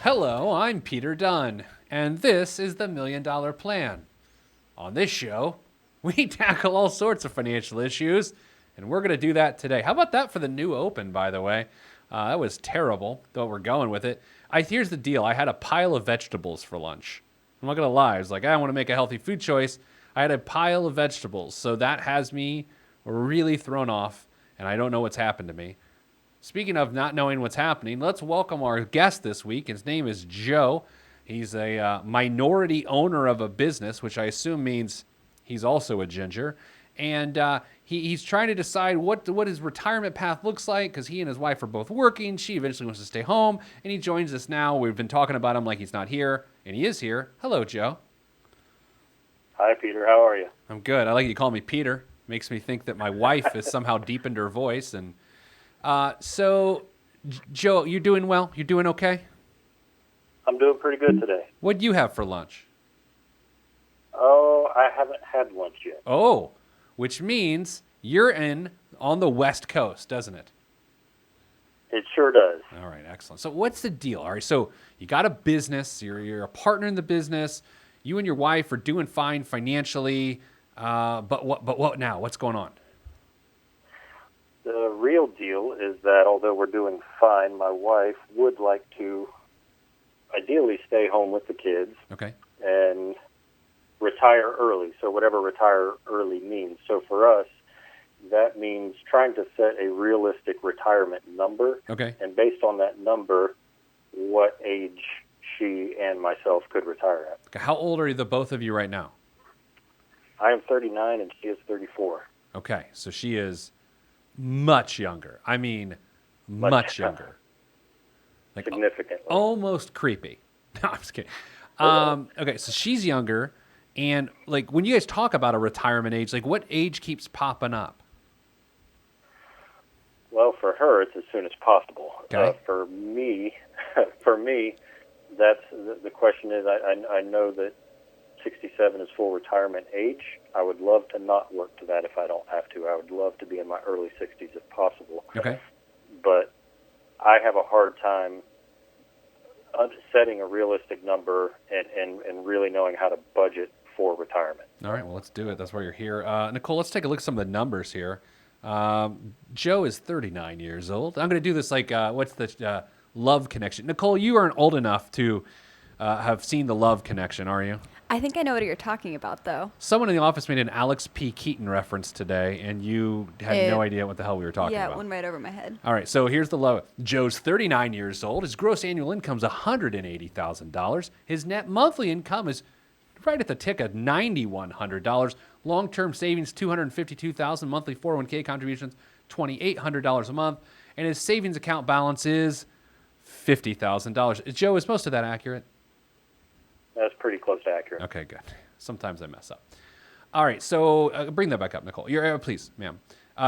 Hello, I'm Peter Dunn, and this is the $1 Million Plan. On this show, we tackle all sorts of financial issues, and we're going to do that today. How about that for the new open, by the way? That was terrible, though we're going with it. Here's the deal. I had a pile of vegetables for lunch. I'm not going to lie. I was like, I want to make a healthy food choice. I had a pile of vegetables, so that has me really thrown off, and I don't know what's happened to me. Speaking of not knowing what's happening, let's welcome our guest this week. His name is Joe. He's a minority owner of a business, which I assume means he's also a ginger. And he's trying to decide what his retirement path looks like because he and his wife are both working. She eventually wants to stay home, and he joins us now. We've been talking about him like he's not here, and he is here. Hello, Joe. Hi, Peter. How are you? I'm good. I like you call me Peter. Makes me think that my wife has somehow deepened her voice. And so, Joe, you're doing well? You're doing okay? I'm doing pretty good today. What do you have for lunch? Oh, I haven't had lunch yet. Oh, which means you're on the West Coast, doesn't it? It sure does. All right, excellent. So what's the deal? All right, so you got a business. You're a partner in the business. You and your wife are doing fine financially. But what now? What's going on? The real deal is that although we're doing fine, my wife would like to ideally stay home with the kids. Okay. And retire early. So whatever retire early means. So for us, that means trying to set a realistic retirement number. Okay. And based on that number, what age she and myself could retire at. Okay. How old are the both of you right now? I am 39 and she is 34. Okay, so she is much younger. I mean, much younger. Like significantly. Almost creepy. No, I'm just kidding. Okay, so she's younger, and like when you guys talk about a retirement age, like what age keeps popping up? Well, for her, it's as soon as possible. Okay. For me, that's the question is. I know that 67 is full retirement age. I would love to not work to that if I don't have to. I would love to be in my early 60s if possible. Okay. But I have a hard time setting a realistic number and really knowing how to budget for retirement. All right, well, let's do it. That's why you're here. Nicole, let's take a look at some of the numbers here. Joe is 39 years old. I'm going to do this like, what's the Love Connection? Nicole, you aren't old enough to have seen the Love Connection, are you? I think I know what you're talking about, though. Someone in the office made an Alex P. Keaton reference today, and you had no idea what the hell we were talking about. Yeah, it went right over my head. All right, so here's the low. Joe's 39 years old. His gross annual income is $180,000. His net monthly income is right at the tick of $9,100. Long-term savings, $252,000. Monthly 401k contributions, $2,800 a month. And his savings account balance is $50,000. Joe, is most of that accurate? That's pretty close to accurate. Okay, good. Sometimes I mess up. All right, so bring that back up, Nicole. You're please, ma'am.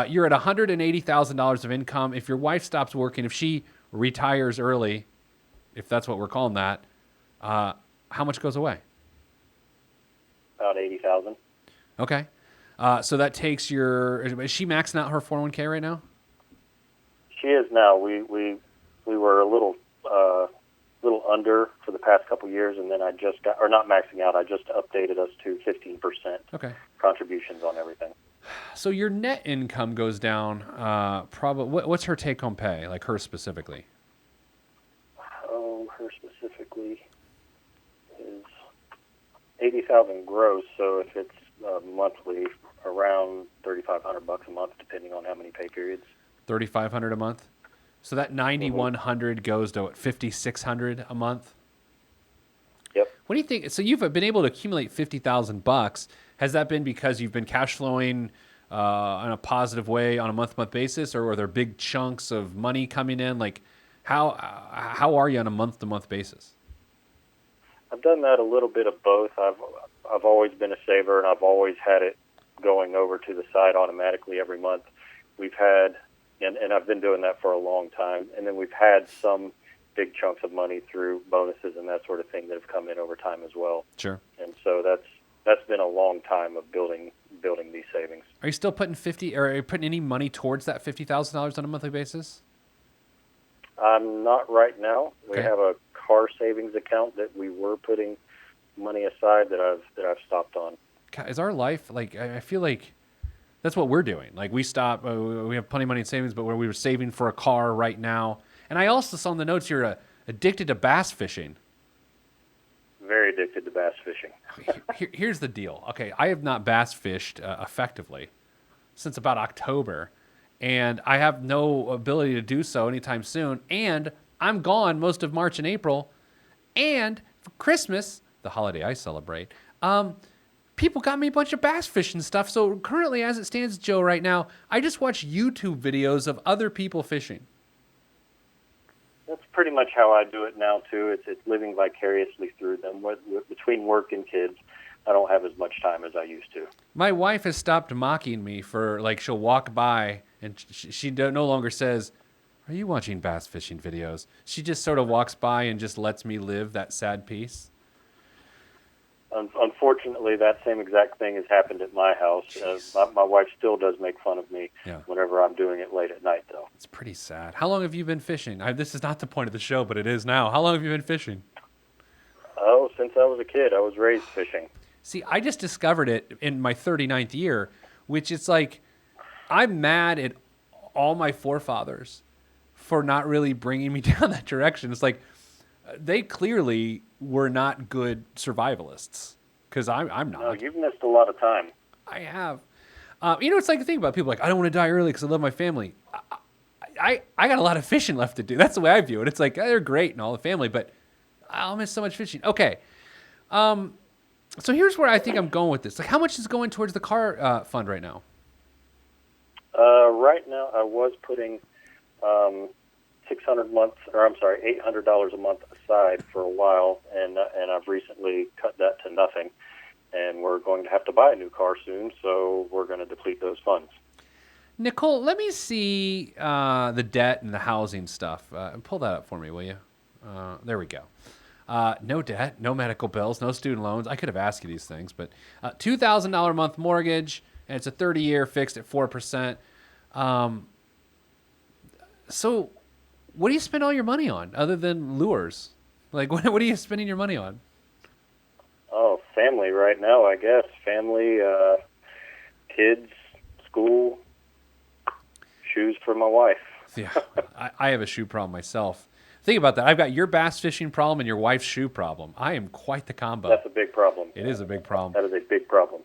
You're at $180,000 of income. If your wife stops working, if she retires early, if that's what we're calling that, how much goes away? About 80,000. Okay. So that takes is she maxing out her 401k right now? She is now. We were a little under for the past couple years, and then I just got, or not maxing out, I just updated us to 15% okay. contributions on everything. So your net income goes down. Probably. What's her take-home pay? Like her specifically? Oh, her specifically is 80,000 gross. So if it's monthly, around $3,500 a month, depending on how many pay periods. $3,500 a month. So that $9,100 goes to what, $5,600 a month? Yep. What do you think? So you've been able to accumulate $50,000. Has that been because you've been cash flowing in a positive way on a month-to-month basis, or are there big chunks of money coming in? Like, how are you on a month-to-month basis? I've done that a little bit of both. I've always been a saver, and I've always had it going over to the side automatically every month. We've had, and I've been doing that for a long time, and then we've had some big chunks of money through bonuses and that sort of thing that have come in over time as well. Sure. And so that's been a long time of building these savings. Are you still putting are you putting any money towards that $50,000 on a monthly basis? I'm not right now. We Okay. have a car savings account that we were putting money aside that I've stopped on. God, is our life like? I feel like that's what we're doing. Like we stop. We have plenty of money in savings, but where we were saving for a car right now. And I also saw in the notes you're addicted to bass fishing. Very addicted to bass fishing. Here's the deal. Okay, I have not bass fished effectively since about October, and I have no ability to do so anytime soon. And I'm gone most of March and April. And for Christmas, the holiday I celebrate, people got me a bunch of bass fishing stuff. So currently, as it stands, Joe, right now, I just watch YouTube videos of other people fishing. That's pretty much how I do it now too. It's living vicariously through them. Between work and kids, I don't have as much time as I used to. My wife has stopped mocking me for, like, she'll walk by and she no longer says, "Are you watching bass fishing videos?" She just sort of walks by and just lets me live that sad piece. Unfortunately, that same exact thing has happened at my house. My wife still does make fun of me whenever I'm doing it late at night, though. It's pretty sad. How long have you been fishing? This is not the point of the show, but it is now. How long have you been fishing? Oh, since I was a kid. I was raised fishing. See, I just discovered it in my 39th year, which it's like I'm mad at all my forefathers for not really bringing me down that direction. It's like they clearly were not good survivalists because I'm not. No, you've missed a lot of time. I have. It's like the thing about people like, I don't want to die early because I love my family. I got a lot of fishing left to do. That's the way I view it. It's like, they're great and all the family, but I'll miss so much fishing. Okay. So here's where I think I'm going with this. Like, how much is going towards the car fund right now? Right now, I was putting $800 a month aside for a while, and I've recently cut that to nothing. And we're going to have to buy a new car soon, so we're going to deplete those funds. Nicole, let me see the debt and the housing stuff. Pull that up for me, will you? There we go. No debt, no medical bills, no student loans. I could have asked you these things, but $2,000 a month mortgage, and it's a 30-year fixed at 4%. So what do you spend all your money on other than lures? Like, what are you spending your money on? Oh, family right now, I guess. Family, kids, school, shoes for my wife. Yeah, I have a shoe problem myself. Think about that. I've got your bass fishing problem and your wife's shoe problem. I am quite the combo. That's a big problem. It is a big problem. That is a big problem.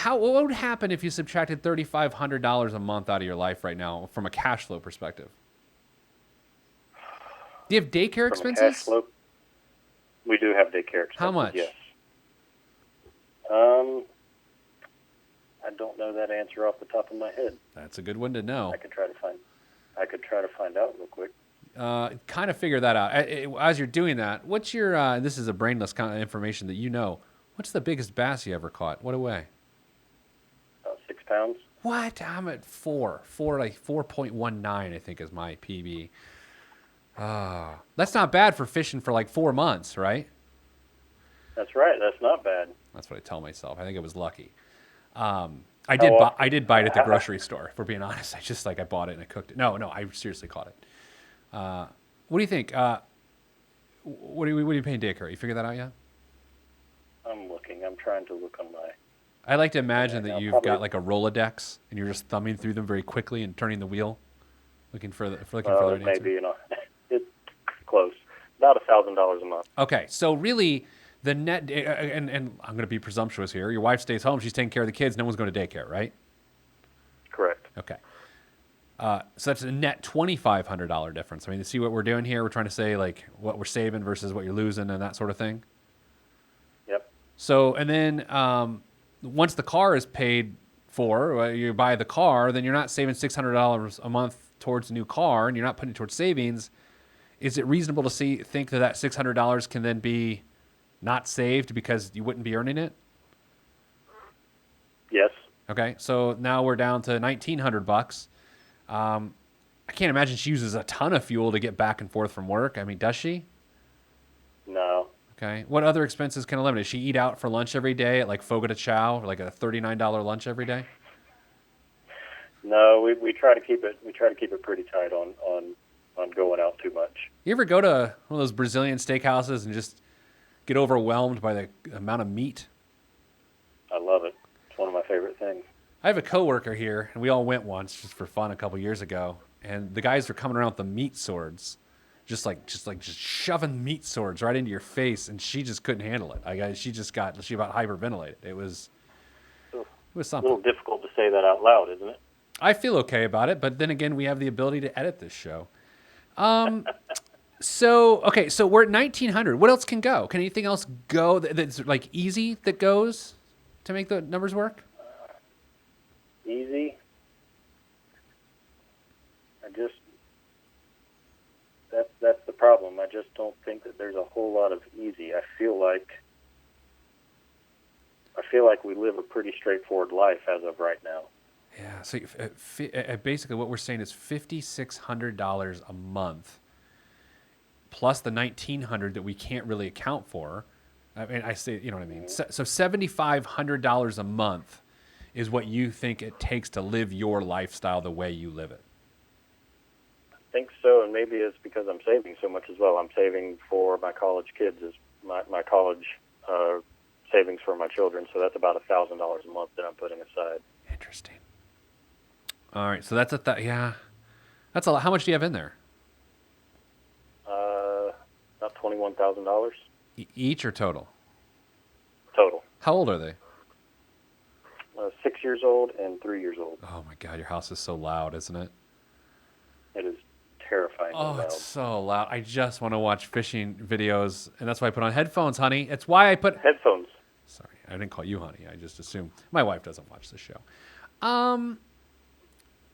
What would happen if you subtracted $3,500 a month out of your life right now from a cash flow perspective? Do you have daycare expenses? Cash flow, we do have daycare expenses. How much? Yes. I don't know that answer off the top of my head. That's a good one to know. I could try to find out real quick. Kind of figure that out. As you're doing that, what's your, this is a brainless kind of information that you know, what's the biggest bass you ever caught? What away? About 6 pounds. What? I'm at 4.19, I think is my PB. That's not bad for fishing for like 4 months, right? That's right. That's not bad. That's what I tell myself. I think I was lucky. I did buy it at the grocery store. If we're being honest, I bought it and I cooked it. No, I seriously caught it. What do you think? What are you paying daycare? You figured that out yet? I'm looking. I'm trying to look on my. I like to imagine that you've got like a Rolodex and you're just thumbing through them very quickly and turning the wheel, looking for the answer. Maybe it's close. About $1,000 a month. Okay, so really. The net, and I'm going to be presumptuous here. Your wife stays home. She's taking care of the kids. No one's going to daycare, right? Correct. Okay. So that's a net $2,500 difference. I mean, to see what we're doing here, we're trying to say like what we're saving versus what you're losing and that sort of thing. Yep. So, and then once the car is paid for, you buy the car, then you're not saving $600 a month towards a new car, and you're not putting it towards savings. Is it reasonable to think that $600 can then be not saved because you wouldn't be earning it? Yes. Okay, so now we're down to $1,900. I can't imagine she uses a ton of fuel to get back and forth from work. I mean, does she? No. Okay. What other expenses can eliminate? Does she eat out for lunch every day at like Fogo de Chao, like a $39 lunch every day? No, we try to keep it. We try to keep it pretty tight on on going out too much. You ever go to one of those Brazilian steakhouses and just get overwhelmed by the amount of meat? I love it. It's one of my favorite things. I have a coworker here, and we all went once just for fun a couple years ago. And the guys were coming around with the meat swords, just shoving meat swords right into your face, and she just couldn't handle it. She about hyperventilated. It was A something. little difficult to say that out loud, isn't it? I feel okay about it, but then again, we have the ability to edit this show. So we're at 1900. What else can go? Can anything else go that's like easy that goes to make the numbers work? Easy. That's the problem. I just don't think that there's a whole lot of easy. I feel like we live a pretty straightforward life as of right now. Yeah. So basically, what we're saying is $5,600 a month, plus the $1,900 that we can't really account for. I mean, I say, you know what I mean. So $7,500 a month is what you think it takes to live your lifestyle the way you live it. I think so, and maybe it's because I'm saving so much as well. I'm saving for my college kids, as my college savings for my children. So that's about $1,000 a month that I'm putting aside. Interesting. All right, so that's that's a lot. How much do you have in there? About $21,000 Each or total? total. How old are they? 6 years old and 3 years old. Oh my God, your house is so loud, isn't it? It is terrifying. Oh, it's so loud. I just want to watch fishing videos, and that's why I put on headphones, honey. It's why I put Headphones. Sorry, I didn't call you honey. I just assumed my wife doesn't watch the show.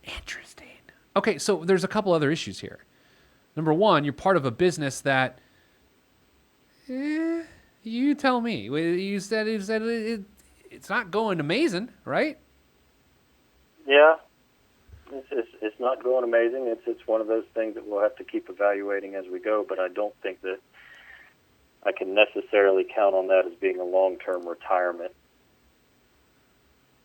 Interesting. Okay, so there's a couple other issues here. Number one, you're part of a business that, you tell me. You said it's not going amazing, right? Yeah, it's not going amazing. It's one of those things that we'll have to keep evaluating as we go. But I don't think that I can necessarily count on that as being a long-term retirement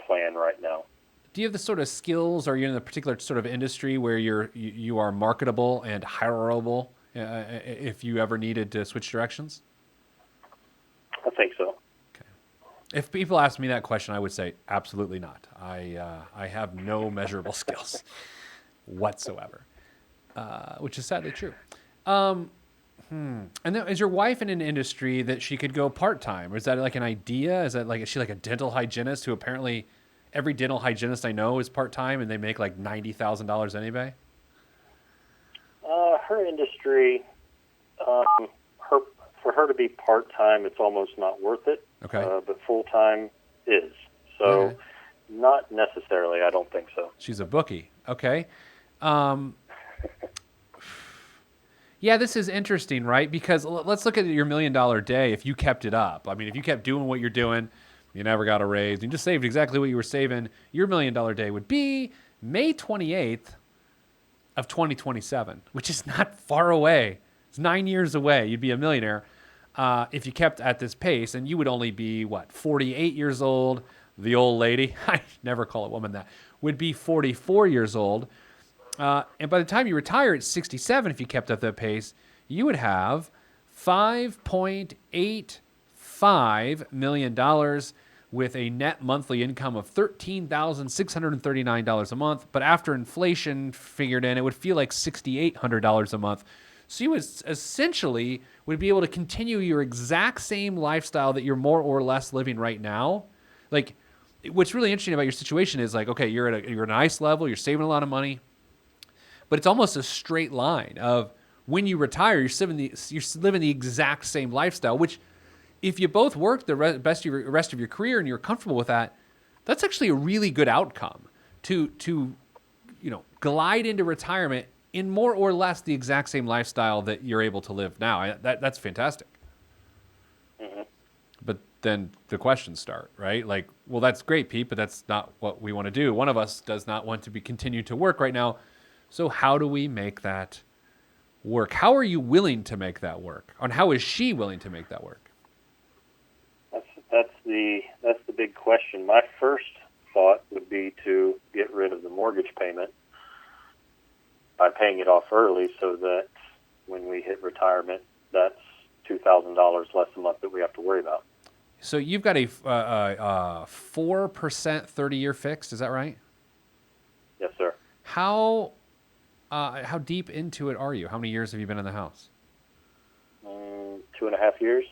plan right now. Do you have the sort of skills, or are you in a particular sort of industry where you are marketable and hireable if you ever needed to switch directions? I think so. If people ask me that question, I would say absolutely not. I have no measurable skills whatsoever, which is sadly true. And then, is your wife in an industry that she could go part-time? Is that like an idea? Is she like a dental hygienist who apparently every dental hygienist I know is part-time and they make like $90,000 anyway? Her industry, for her to be part-time, it's almost not worth it. Okay. But full-time is. So Okay. Not necessarily. I don't think so. She's a bookie. Okay. Yeah, this is interesting, right? Because let's look at your $1 million day if you kept it up. I mean, if you kept doing what you're doing, you never got a raise, you just saved exactly what you were saving, your $1 million day would be May 28th of 2027, which is not far away. It's 9 years away. You'd be a millionaire if you kept at this pace, and you would only be, 48 years old. The old lady, I never call a woman that, would be 44 years old. And by the time you retire at 67, if you kept up that pace, you would have $5.85 million with a net monthly income of $13,639 a month. But after inflation figured in, it would feel like $6,800 a month. So you essentially would be able to continue your exact same lifestyle that you're more or less living right now. Like, what's really interesting about your situation is like, okay, you're at a nice level, you're saving a lot of money, but it's almost a straight line of when you retire, you're living the exact same lifestyle, which if you both work the rest of your career and you're comfortable with that, that's actually a really good outcome to glide into retirement in more or less the exact same lifestyle that you're able to live now. That's fantastic. Mm-hmm. But then the questions start, right? Like, well, that's great, Pete, but that's not what we want to do. One of us does not want to continue to work right now. So how do we make that work? How are you willing to make that work? And how is she willing to make that work? That's the big question. My first thought would be to get rid of the mortgage payment by paying it off early, so that when we hit retirement, that's $2,000 less a month that we have to worry about. So you've got a 4% 30-year fixed. Is that right? Yes, sir. How deep into it are you? How many years have you been in the house? 2.5 years.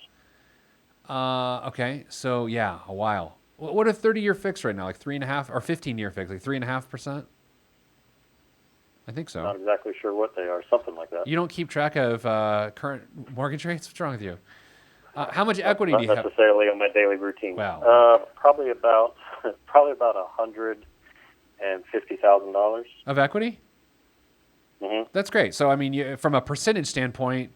Okay, so yeah, a while. What are 30-year fixed right now? Like 3.5 or 15-year fixed, like 3.5%? I think so. Not exactly sure what they are. Something like that. You don't keep track of current mortgage rates? What's wrong with you? How much equity do you Not have? necessarily on my daily routine. Wow. Probably about $150,000 Of equity? Mm-hmm. That's great. So I mean, from a percentage standpoint,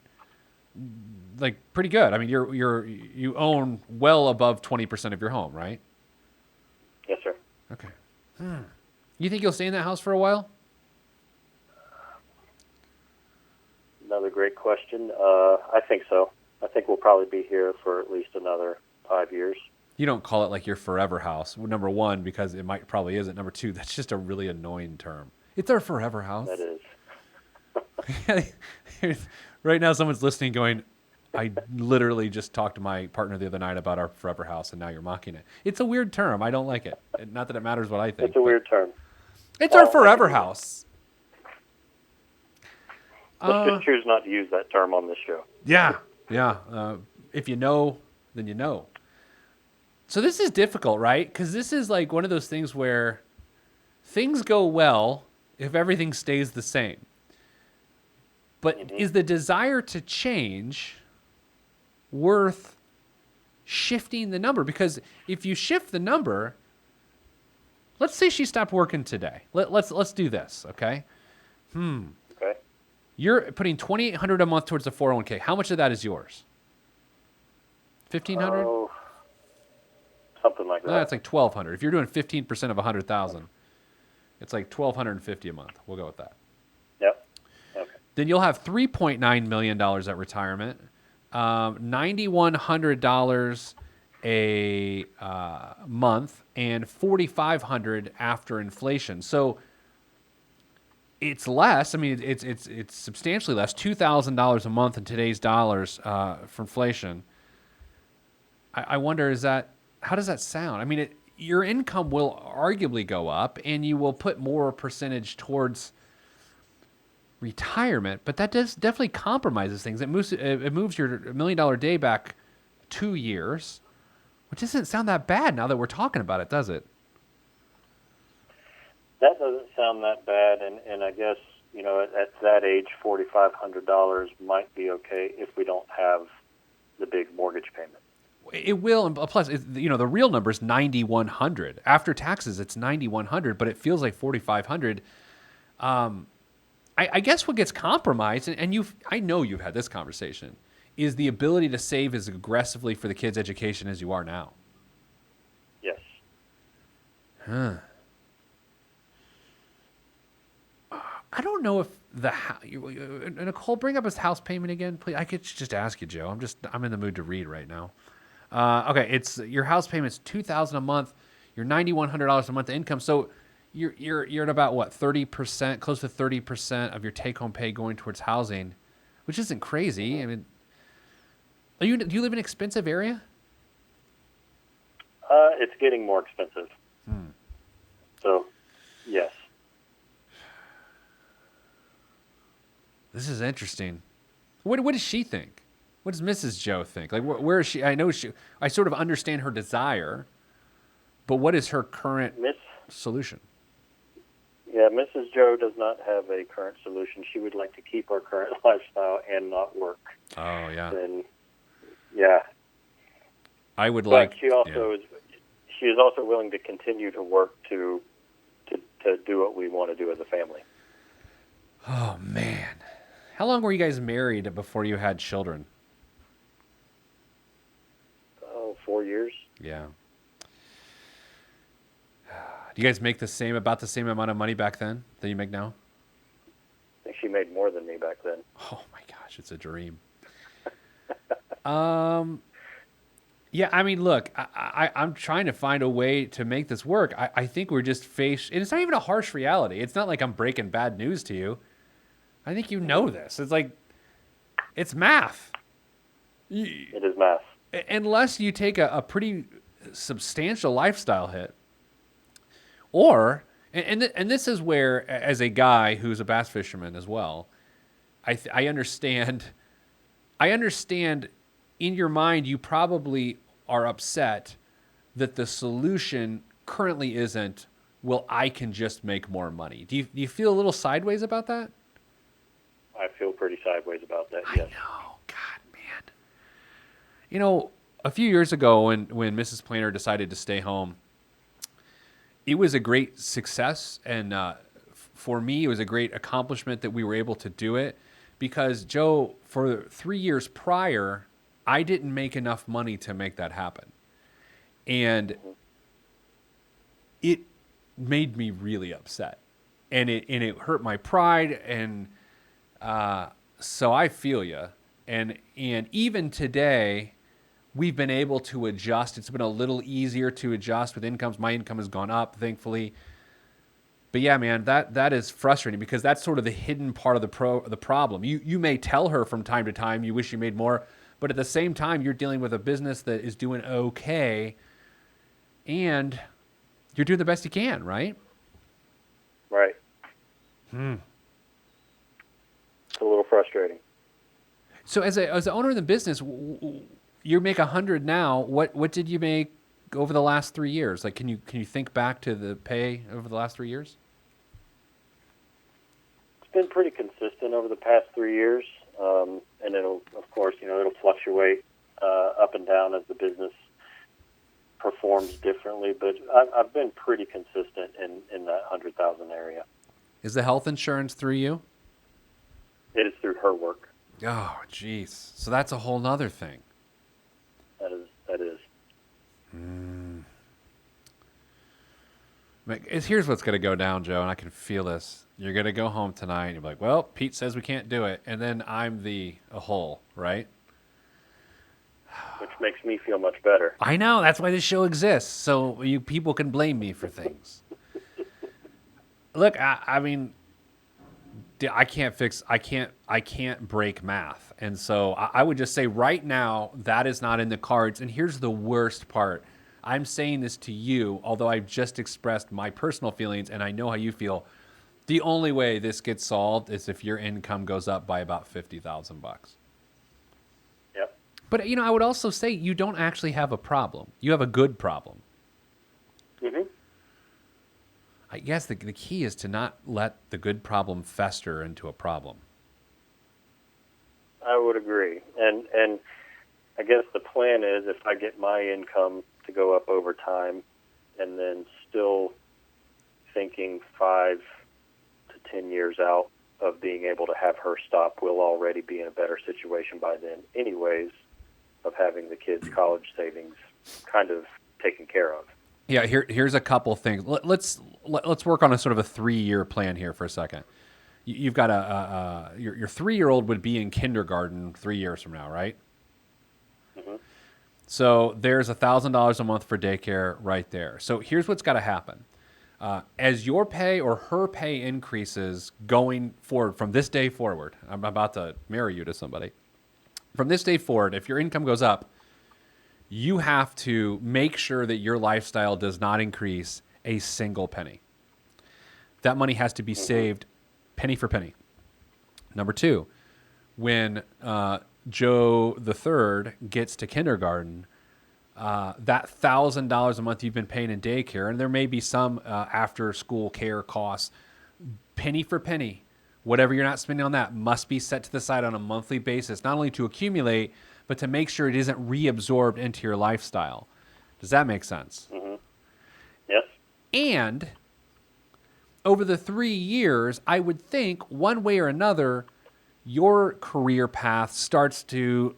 like pretty good. I mean, you own well above 20% of your home, right? Yes, sir. Okay. You think you'll stay in that house for a while? Another great question. I think so. I think we'll probably be here for at least another 5 years. You don't call it like your forever house. Well, number one, because it probably isn't. Number two, that's just a really annoying term. It's our forever house. That is. Right now, someone's listening going, I literally just talked to my partner the other night about our forever house, and now you're mocking it. It's a weird term. I don't like it. Not that it matters what I think. It's a weird term. It's our forever house. Let's just choose not to use that term on this show. Yeah. If you know, then you know. So this is difficult, right? Because this is like one of those things where things go well if everything stays the same. But is the desire to change worth shifting the number? Because if you shift the number, let's say she stopped working today. Let's do this, okay? Okay. You're putting $2,800 a month towards the 401k. How much of that is yours? $1,500? Oh, something like that. That's like $1,200. If you're doing 15% of $100,000, it's like $1,250 a month. We'll go with that. Yep. Okay. Then you'll have $3.9 million at retirement, $9,100 a month, and $4,500 after inflation. So it's less. I mean, it's substantially less. $2,000 a month in today's dollars for inflation. I wonder, how does that sound? I mean, your income will arguably go up, and you will put more percentage towards retirement, but that does definitely compromises things. It moves your $1 million day back 2 years, which doesn't sound that bad now that we're talking about it, does it? That doesn't sound that bad, and I guess, at that age, $4,500 might be okay if we don't have the big mortgage payment. It will, and plus, the real number is $9,100. After taxes, it's $9,100, but it feels like $4,500. I guess what gets compromised, and I know you've had this conversation, is the ability to save as aggressively for the kids' education as you are now. Yes. I don't know if Nicole, bring up his house payment again, please. I could just ask you, Joe. I'm in the mood to read right now. Okay, it's your house payment's $2,000 a month. You're $9,100 a month of income. So you're at about what, 30%, close to 30% of your take-home pay going towards housing, which isn't crazy. I mean, do you live in an expensive area? It's getting more expensive. So, yes. This is interesting. What does she think? What does Mrs. Joe think? Like, where is she? I sort of understand her desire, but what is her current solution? Yeah, Mrs. Joe does not have a current solution. She would like to keep our current lifestyle and not work. Oh, yeah. And, yeah. I would but she is also willing to continue to work to do what we want to do as a family. Oh, man. How long were you guys married before you had children? 4 years. Yeah. Do you guys make about the same amount of money back then that you make now? I think she made more than me back then. Oh my gosh, it's a dream. Yeah, I mean, look, I'm trying to find a way to make this work. I think we're just faced, and it's not even a harsh reality. It's not like I'm breaking bad news to you. I think you know this. It's like, it's math. It is math. Unless you take a pretty substantial lifestyle hit, or and this is where, as a guy who's a bass fisherman as well, I understand. I understand. In your mind, you probably are upset that the solution currently isn't, well, I can just make more money. Do you feel a little sideways about that? I feel pretty sideways about that. I Yes. know. God, man. You know, a few years ago when Mrs. Planner decided to stay home, it was a great success. And for me, it was a great accomplishment that we were able to do it because, Joe, for 3 years prior, I didn't make enough money to make that happen. And it made me really upset. And it hurt my pride. And so I feel you. And even today, we've been able to adjust. It's been a little easier to adjust with incomes. My income has gone up, thankfully. But yeah, man, that is frustrating because that's sort of the hidden part of the problem. You may tell her from time to time you wish you made more, but at the same time, you're dealing with a business that is doing okay, and you're doing the best you can, right? Right. It's a little frustrating. So as an owner of the business, you make 100 now. What did you make over the last 3 years? Like, can you think back to the pay over the last 3 years? It's been pretty consistent over the past 3 years, and it'll, of course, it'll fluctuate up and down as the business performs differently. But I've been pretty consistent in that 100,000 area. Is the health insurance through you? It is through her work. Oh, jeez. So that's a whole nother thing. That is. Here's what's going to go down, Joe, and I can feel this. You're going to go home tonight, and you're like, well, Pete says we can't do it, and then I'm a hole, right? Which makes me feel much better. I know. That's why this show exists, so you people can blame me for things. Look, I mean, I can't break math, and so I would just say right now that is not in the cards. And here's the worst part. I'm saying this to you, although I've just expressed my personal feelings, and I know how you feel. The only way this gets solved is if your income goes up by about $50,000. Yep. But I would also say you don't actually have a problem. You have a good problem. Mm-hmm. I guess the key is to not let the good problem fester into a problem. I would agree. And I guess the plan is if I get my income to go up over time and then still thinking 5 to 10 years out of being able to have her stop, we'll already be in a better situation by then anyways of having the kids' college savings kind of taken care of. Yeah, here's a couple things. Let's work on a sort of a 3-year plan here for a second. You've got your 3-year-old would be in kindergarten 3 years from now, right? Mm-hmm. So there's $1,000 a month for daycare right there. So here's what's got to happen. As your pay or her pay increases going forward from this day forward, I'm about to marry you to somebody. From this day forward, if your income goes up, you have to make sure that your lifestyle does not increase a single penny. That money has to be saved penny for penny. Number 2, when Joe the third gets to kindergarten, that $1,000 a month you've been paying in daycare, and there may be some after-school care costs, penny for penny, whatever you're not spending on that must be set to the side on a monthly basis, not only to accumulate, but to make sure it isn't reabsorbed into your lifestyle. Does that make sense? Mm-hmm. Yes. And over the 3 years, I would think one way or another, your career path starts to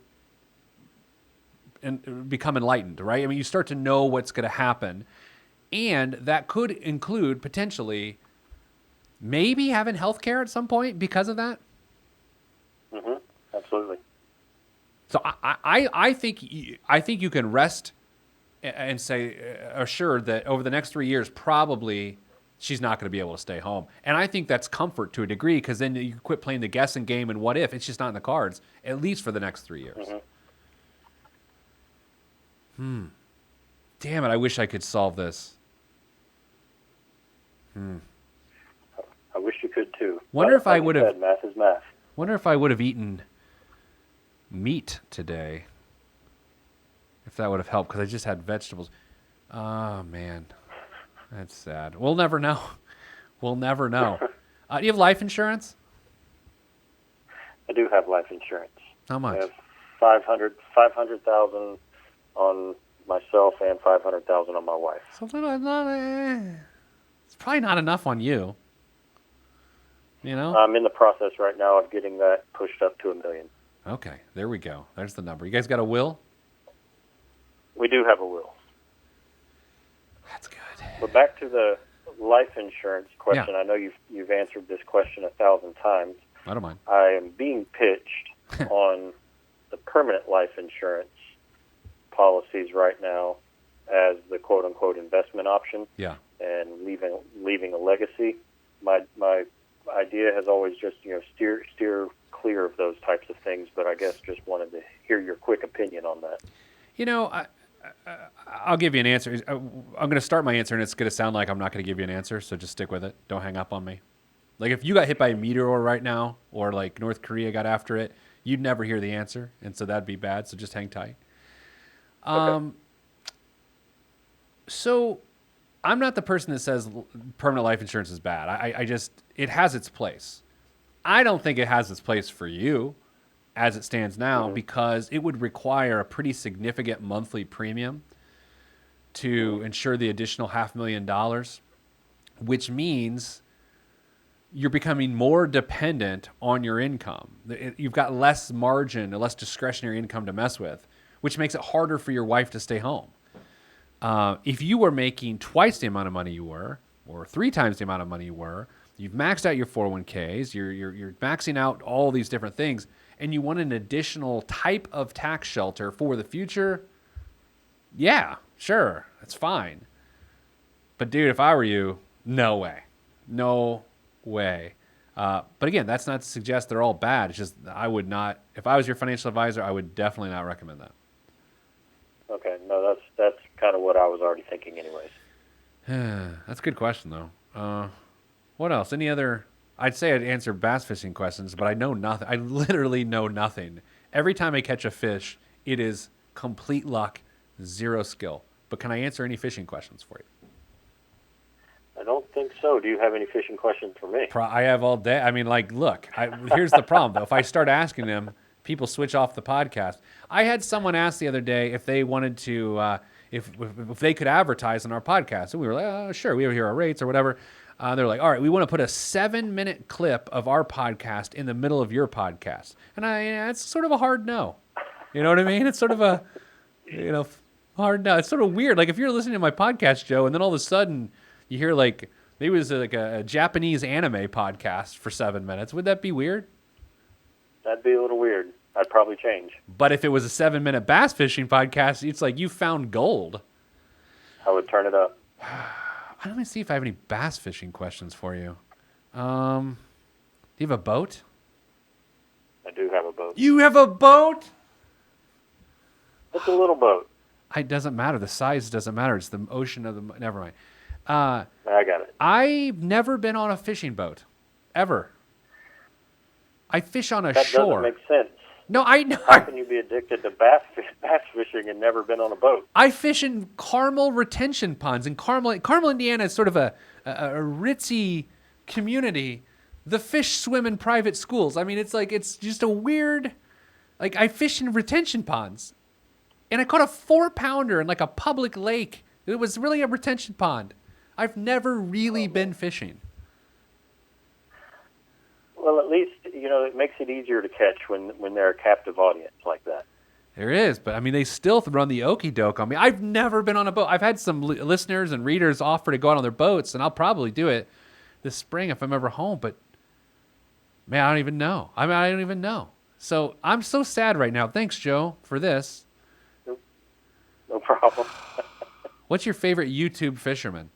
become enlightened, right? I mean, you start to know what's going to happen. And that could include potentially maybe having health care at some point because of that. Mm-hmm. Absolutely. So I think you can rest and say assured that over the next 3 years, probably she's not going to be able to stay home. And I think that's comfort to a degree, because then you quit playing the guessing game and what if. It's just not in the cards, at least for the next 3 years. Damn it, I wish I could solve this. I wish you could too. Wonder if I like you would have. said, math is math. Wonder if I would have eaten meat today. If that would have helped, because I just had vegetables. Oh, man. That's sad. We'll never know. We'll never know. Do you have life insurance? I do have life insurance. How much? I have 500,000 on myself and 500,000 on my wife. So it's probably not enough on you. You know? I'm in the process right now of getting that pushed up to $1 million. Okay, there we go. There's the number. You guys got a will? We do have a will. That's good. But back to the life insurance question. I know you've answered this question 1,000 times. I don't mind. I am being pitched on the permanent life insurance policies right now as the quote-unquote investment option. Yeah. And leaving a legacy. My idea has always just steer clear of those types of things, but I guess just wanted to hear your quick opinion on that. You know, I'll give you an answer. I'm going to start my answer, and it's going to sound like I'm not going to give you an answer, so just stick with it. Don't hang up on me. Like, if you got hit by a meteor right now, or like North Korea got after it, you'd never hear the answer, and so that'd be bad, so just hang tight. Okay. So I'm not the person that says permanent life insurance is bad. I just, it has its place. I don't think it has its place for you as it stands now, because it would require a pretty significant monthly premium to insure the additional $500,000, which means you're becoming more dependent on your income. You've got less margin, less discretionary income to mess with, which makes it harder for your wife to stay home. If you were making twice the amount of money you were, or 3 times the amount of money you were, you've maxed out your 401ks, you're maxing out all these different things, and you want an additional type of tax shelter for the future, yeah, sure, that's fine. But dude, if I were you, no way. No way. But again, that's not to suggest they're all bad. It's just I would not, if I was your financial advisor, I would definitely not recommend that. Okay, no, that's kind of what I was already thinking anyways. That's a good question, though. What else? Any other? I'd say I'd answer bass fishing questions, but I know nothing. I literally know nothing. Every time I catch a fish, it is complete luck, zero skill. But can I answer any fishing questions for you? I don't think so. Do you have any fishing questions for me? I have all day. I mean, like, look, here's the problem, though. If I start asking them, people switch off the podcast. I had someone ask the other day if they wanted to, if they could advertise on our podcast. And we were like, oh, sure, we hear our rates or whatever. They're like, all right, we want to put a 7-minute clip of our podcast in the middle of your podcast. And it's sort of a hard no. You know what I mean? It's sort of a, hard no. It's sort of weird. Like, if you're listening to my podcast, Joe, and then all of a sudden you hear like, maybe it was like a Japanese anime podcast for 7 minutes. Would that be weird? That'd be a little weird. I'd probably change. But if it was a 7-minute bass fishing podcast, it's like you found gold. I would turn it up. Let me see if I have any bass fishing questions for you. Do you have a boat? I do have a boat. You have a boat? It's a little boat. It doesn't matter. The size doesn't matter. It's the ocean of the... Never mind. I got it. I've never been on a fishing boat. Ever. I fish on a shore. That doesn't make sense. No, I know. How can you be addicted to bass fishing and never been on a boat? I fish in Carmel retention ponds. In Carmel, Indiana is sort of a ritzy community. The fish swim in private schools. I mean, it's just a weird... Like, I fish in retention ponds. And I caught a 4-pounder in like a public lake. It was really a retention pond. I've never really been fishing. Well, at least, it makes it easier to catch when they're a captive audience like that. There is, but I mean, they still run the okie doke on me. I've never been on a boat. I've had some listeners and readers offer to go out on their boats, and I'll probably do it this spring if I'm ever home. But man, I don't even know. I don't even know. So I'm so sad right now. Thanks, Joe, for this. No problem. What's your favorite YouTube fisherman?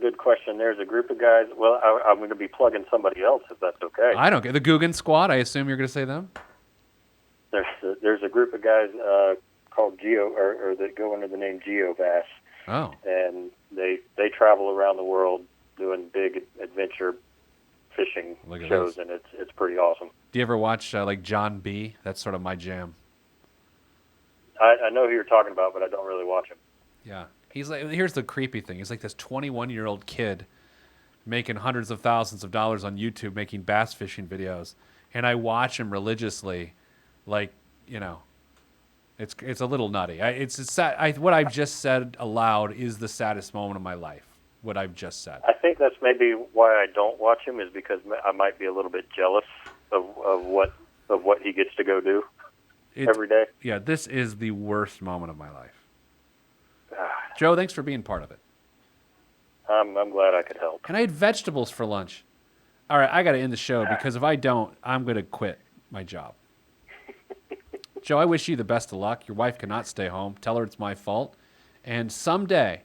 good question. There's a group of guys. Well, I'm going to be plugging somebody else if that's okay. I don't get the Guggen Squad. I assume you're going to say them. There's a group of guys called Geo, or that go under the name GeoBass, Oh, and they travel around the world doing big adventure fishing Look at shows, this. and it's pretty awesome. do you ever watch like John B? That's sort of my jam. I know who you're talking about, but I don't really watch him. Yeah. He's like, here's the creepy thing. He's like this 21-year-old kid making hundreds of thousands of dollars on YouTube making bass fishing videos. And I watch him religiously. Like, you know, it's a little nutty. It's sad. What I've just said aloud is the saddest moment of my life. What I've just said. I think that's maybe why I don't watch him, is because I might be a little bit jealous of what he gets to go do every day. Yeah, this is the worst moment of my life. Joe, thanks for being part of it. I'm glad I could help. And I had vegetables for lunch. All right, I got to end the show because if I don't, I'm going to quit my job. Joe, I wish you the best of luck. Your wife cannot stay home. Tell her it's my fault. And someday,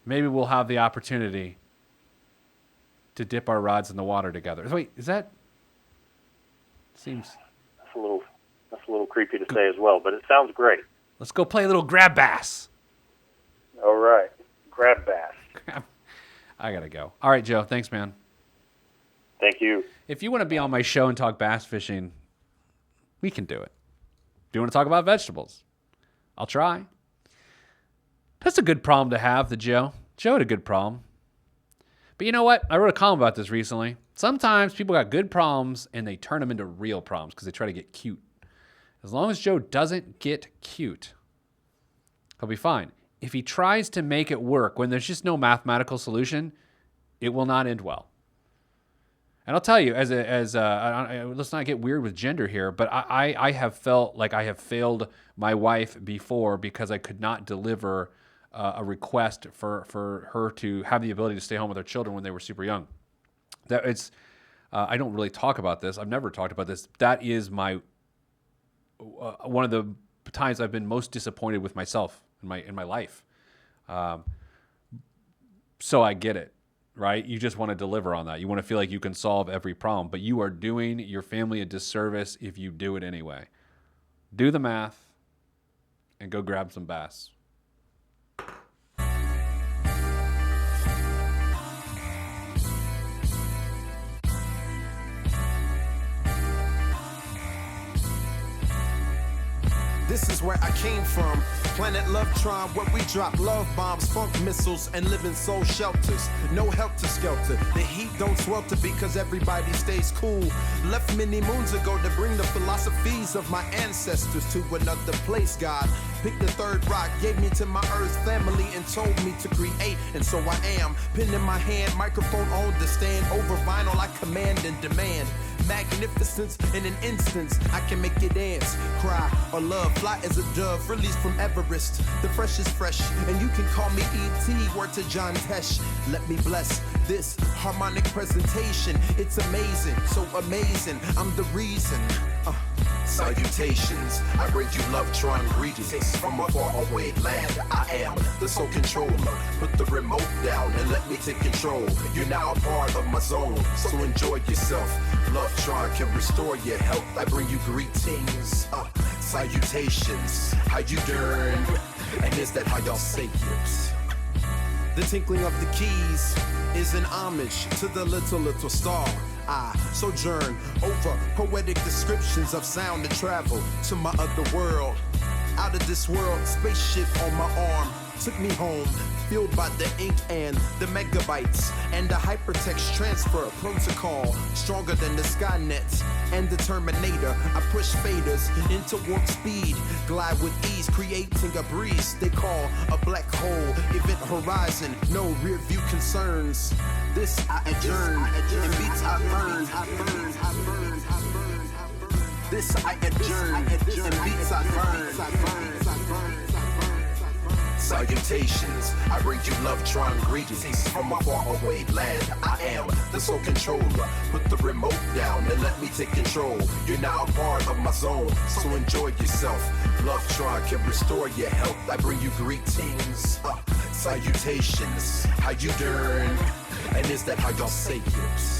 maybe we'll have the opportunity to dip our rods in the water together. Wait, is that? Seems. That's a little creepy to say as well, but it sounds great. Let's go play a little grab bass. All right, grab bass. I got to go. All right, Joe. Thanks, man. Thank you. If you want to be on my show and talk bass fishing, we can do it. Do you want to talk about vegetables? I'll try. That's a good problem to have, Joe. Joe had a good problem. But you know what? I wrote a column about this recently. Sometimes people got good problems and they turn them into real problems because they try to get cute. As long as Joe doesn't get cute, he'll be fine. If he tries to make it work when there's just no mathematical solution, it will not end well. And I'll tell you, let's not get weird with gender here, but I have felt like I have failed my wife before because I could not deliver a request for her to have the ability to stay home with her children when they were super young. I don't really talk about this. I've never talked about this. That is my one of the times I've been most disappointed with myself in my life. So I get it. Right? You just want to deliver on that. You want to feel like you can solve every problem, but you are doing your family a disservice if you do it anyway. Do the math and go grab some bass. This is where I came from. Planet Lovetron, where we drop love bombs, funk missiles, and live in soul shelters. No helter-skelter. The heat don't swelter because everybody stays cool. Left many moons ago to bring the philosophies of my ancestors to another place, God. Picked the third rock, gave me to my earth family, and told me to create, and so I am. Pen in my hand, microphone on the stand. Over vinyl, I command and demand. Magnificence in an instance, I can make you dance, cry, or love. Fly as a dove, released from Everest. The fresh is fresh, and you can call me E.T. Word to John Tesh. Let me bless this harmonic presentation. It's amazing, so amazing. I'm the reason. Salutations, I bring you Lovetron greetings from a faraway land. I am the sole controller. Put the remote down and let me take control. You're now a part of my zone, so enjoy yourself. Lovetron can restore your health. I bring you greetings, salutations. How you doing? And is that how y'all say it? The tinkling of the keys is an homage to the little star. I sojourn over poetic descriptions of sound and travel to my other world. Out of this world, spaceship on my arm took me home, fueled by the ink and the megabytes and the hypertext transfer protocol, stronger than the Skynet and the Terminator. I push faders into warp speed, glide with ease, creating a breeze they call a black hole. Event horizon, no rear view concerns. This I adjourn, in beats I burn. This I adjourn, in beats I burn. Salutations, I bring you Lovetron greetings from a faraway land. I am the sole controller. Put the remote down and let me take control. You're now a part of my zone, so enjoy yourself. Lovetron can restore your health. I bring you greetings, Salutations, how you doing? And is that how y'all say it?